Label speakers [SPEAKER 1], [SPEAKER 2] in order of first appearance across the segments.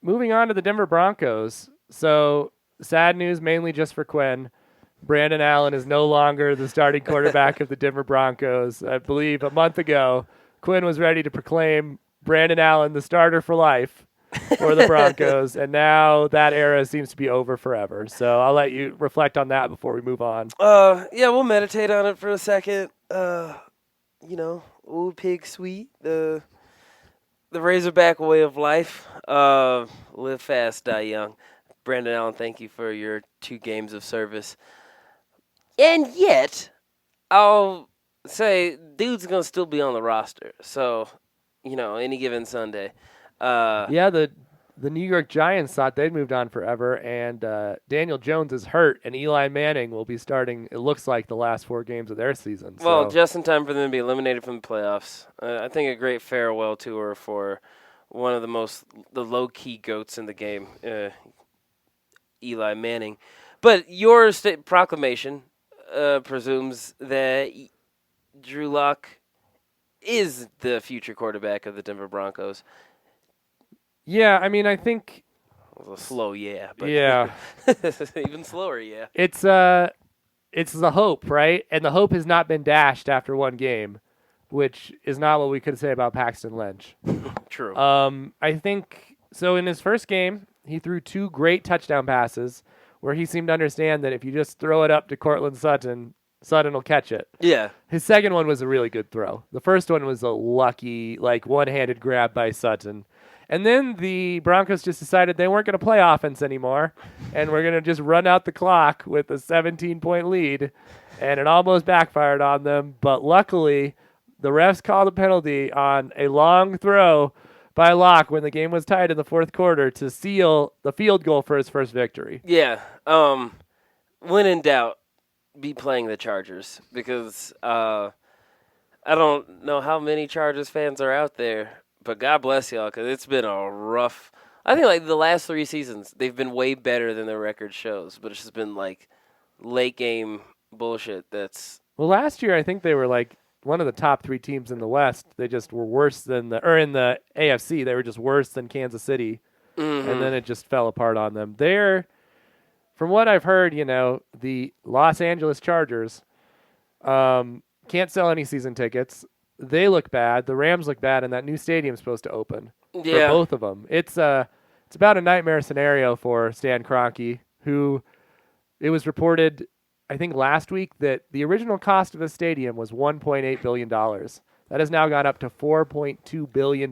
[SPEAKER 1] moving on to the Denver Broncos. So sad news mainly just for Quinn. Brandon Allen is no longer the starting quarterback of the Denver Broncos. I believe a month ago, Quinn was ready to proclaim Brandon Allen the starter for life for the Broncos, and now that era seems to be over forever. So I'll let you reflect on that before we move on.
[SPEAKER 2] Yeah, we'll meditate on it for a second. Old pig sweet, the Razorback way of life. Live fast, die young. Brandon Allen, thank you for your 2 games of service. And yet, I'll say, dude's going to still be on the roster. So, any given Sunday.
[SPEAKER 1] Yeah, the New York Giants thought they'd moved on forever, and Daniel Jones is hurt, and Eli Manning will be starting, it looks like, the last 4 games of their season.
[SPEAKER 2] Well, just in time for them to be eliminated from the playoffs. I think a great farewell tour for one of the low-key GOATs in the game, Eli Manning. But your proclamation presumes that Drew Lock is the future quarterback of the Denver Broncos.
[SPEAKER 1] Yeah, I mean, I think
[SPEAKER 2] A little slow, yeah. But
[SPEAKER 1] yeah.
[SPEAKER 2] even slower, yeah.
[SPEAKER 1] It's the hope, right? And the hope has not been dashed after one game, which is not what we could say about Paxton Lynch.
[SPEAKER 2] True.
[SPEAKER 1] I think so. In his first game, he threw 2 great touchdown passes where he seemed to understand that if you just throw it up to Cortland Sutton, Sutton will catch it.
[SPEAKER 2] Yeah.
[SPEAKER 1] His second one was a really good throw. The first one was a lucky, one-handed grab by Sutton. And then the Broncos just decided they weren't going to play offense anymore, and we're going to just run out the clock with a 17-point lead, and it almost backfired on them. But luckily, the refs called a penalty on a long throw by Locke when the game was tied in the fourth quarter to seal the field goal for his first victory.
[SPEAKER 2] Yeah. When in doubt, be playing the Chargers because I don't know how many Chargers fans are out there, but God bless y'all because it's been a rough. I think the last 3 seasons they've been way better than their record shows, but it's just been late game bullshit.
[SPEAKER 1] Well, last year I think they were one of the top 3 teams in the West. They just were worse than in the AFC. They were just worse than Kansas City, and then it just fell apart on them. From what I've heard, the Los Angeles Chargers can't sell any season tickets. They look bad. The Rams look bad, and that new stadium's supposed to open for both of them. It's about a nightmare scenario for Stan Kroenke, who it was reported, I think last week, that the original cost of the stadium was $1.8 billion. That has now gone up to $4.2 billion.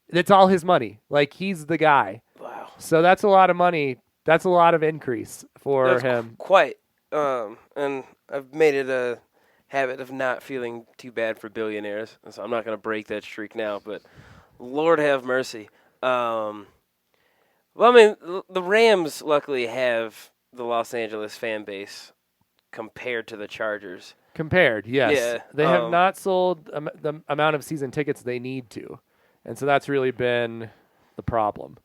[SPEAKER 1] That's all his money. He's the guy.
[SPEAKER 2] Wow.
[SPEAKER 1] So that's a lot of money. That's a lot of increase for him.
[SPEAKER 2] Quite. And I've made it a habit of not feeling too bad for billionaires, so I'm not going to break that streak now, but Lord have mercy. The Rams luckily have the Los Angeles fan base compared to the Chargers.
[SPEAKER 1] Compared, yes.
[SPEAKER 2] Yeah,
[SPEAKER 1] they have not sold the amount of season tickets they need to, and so that's really been the problem.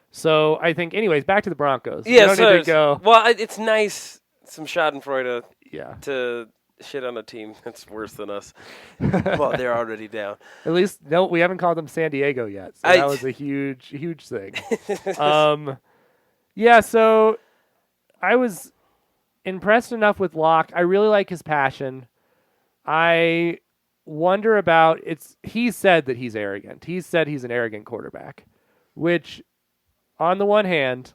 [SPEAKER 1] So I think, anyways, back to the Broncos.
[SPEAKER 2] Yeah,
[SPEAKER 1] need to go.
[SPEAKER 2] Well, it's nice, some schadenfreude
[SPEAKER 1] to
[SPEAKER 2] shit on a team that's worse than us. Well, they're already down.
[SPEAKER 1] At least, no, we haven't called them San Diego yet. So that was a huge, huge thing. So I was impressed enough with Locke. I really like his passion. I wonder about he said that he's arrogant. He said he's an arrogant quarterback, which on the one hand,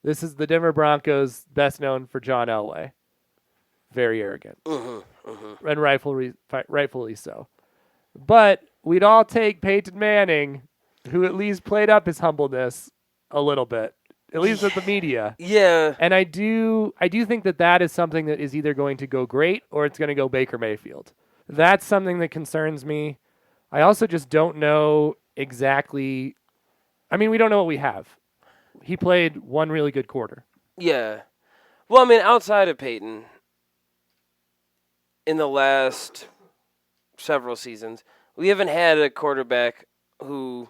[SPEAKER 1] this is the Denver Broncos best known for John Elway. Very arrogant. And rightfully so. But we'd all take Peyton Manning, who at least played up his humbleness a little bit, at least with the media.
[SPEAKER 2] Yeah.
[SPEAKER 1] And I do think that is something that is either going to go great or it's going to go Baker Mayfield. That's something that concerns me. I also just don't know exactly. I mean, we don't know what we have. He played one really good quarter.
[SPEAKER 2] Yeah. Well, I mean, outside of Peyton, in the last several seasons, we haven't had a quarterback who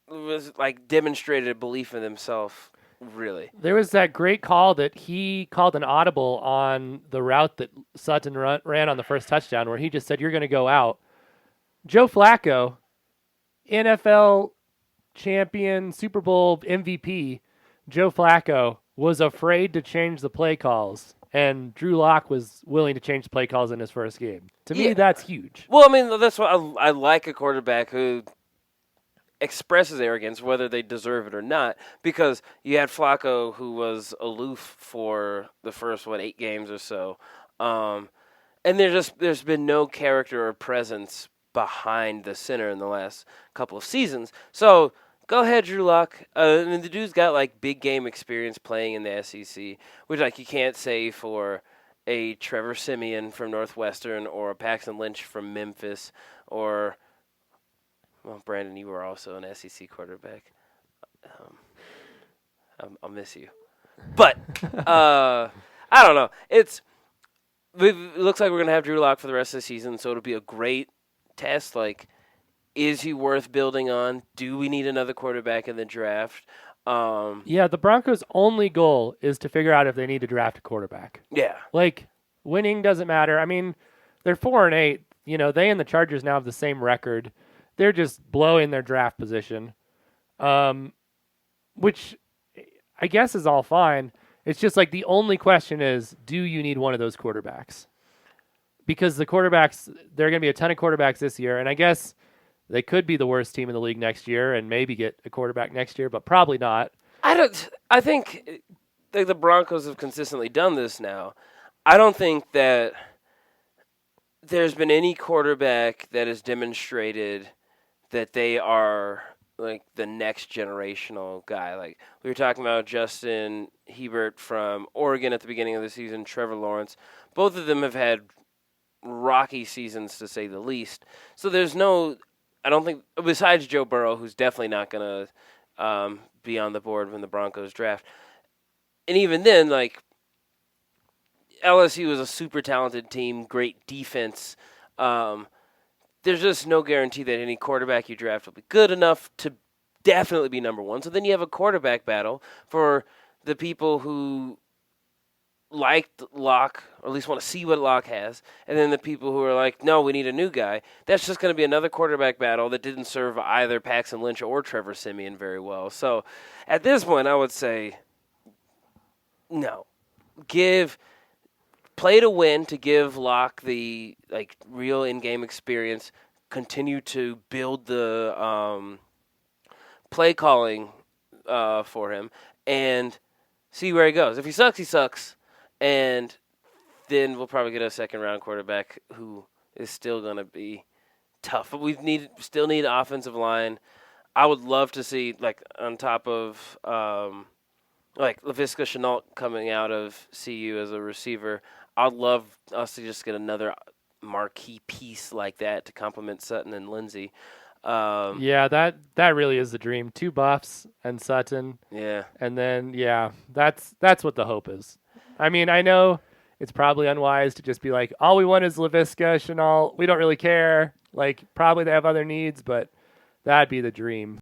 [SPEAKER 2] was demonstrated a belief in himself, really.
[SPEAKER 1] There was that great call that he called an audible on the route that Sutton ran on the first touchdown where he just said, "You're going to go out." Joe Flacco, NFL champion, Super Bowl MVP, Joe Flacco, was afraid to change the play calls, and Drew Lock was willing to change the play calls in his first game. To me, that's huge.
[SPEAKER 2] Well, I mean, that's why I like a quarterback who expresses arrogance, whether they deserve it or not, because you had Flacco, who was aloof for the first 8 games or so, and there's been no character or presence behind the center in the last couple of seasons. So go ahead, Drew Lock. I mean, the dude's got like big game experience playing in the SEC, which like you can't say for a Trevor Siemian from Northwestern or a Paxton Lynch from Memphis or. Well, Brandon, you were also an SEC quarterback. I'll miss you. But, I don't know. It looks like we're going to have Drew Lock for the rest of the season, so it'll be a great test. Like, is he worth building on? Do we need another quarterback in the draft?
[SPEAKER 1] The Broncos' only goal is to figure out if they need to draft a quarterback.
[SPEAKER 2] Yeah.
[SPEAKER 1] Like, winning doesn't matter. I mean, they're 4-8. You know, they and the Chargers now have the same record. They're just blowing their draft position, which I guess is all fine. It's just like the only question is, do you need one of those quarterbacks? Because the quarterbacks, there are going to be a ton of quarterbacks this year, and I guess they could be the worst team in the league next year and maybe get a quarterback next year, but probably not.
[SPEAKER 2] I think the Broncos have consistently done this now. I don't think that there's been any quarterback that has demonstrated that they are like the next generational guy. Like we were talking about Justin Herbert from Oregon at the beginning of the season, Trevor Lawrence. Both of them have had rocky seasons to say the least. So there's no, I don't think, besides Joe Burrow, who's definitely not going to be on the board when the Broncos draft. And even then, like, LSU is a super talented team, great defense. There's just no guarantee that any quarterback you draft will be good enough to definitely be number one. So then you have a quarterback battle for the people who liked Locke, or at least want to see what Locke has, and then the people who are like, no, we need a new guy. That's just going to be another quarterback battle that didn't serve either Paxton Lynch or Trevor Siemian very well. So at this point, I would say no. Play to win, to give Locke the real in-game experience. Continue to build the play calling for him, and see where he goes. If he sucks, he sucks, and then we'll probably get a second-round quarterback who is still going to be tough. But we still need offensive line. I would love to see on top of Laviska Shenault coming out of CU as a receiver. I'd love us to just get another marquee piece like that to complement Sutton and Lindsey.
[SPEAKER 1] That really is the dream. 2 buffs and Sutton.
[SPEAKER 2] Yeah.
[SPEAKER 1] And then, that's what the hope is. I mean, I know it's probably unwise to just be like, all we want is Laviska Shenault. We don't really care. Like, probably they have other needs, but that'd be the dream.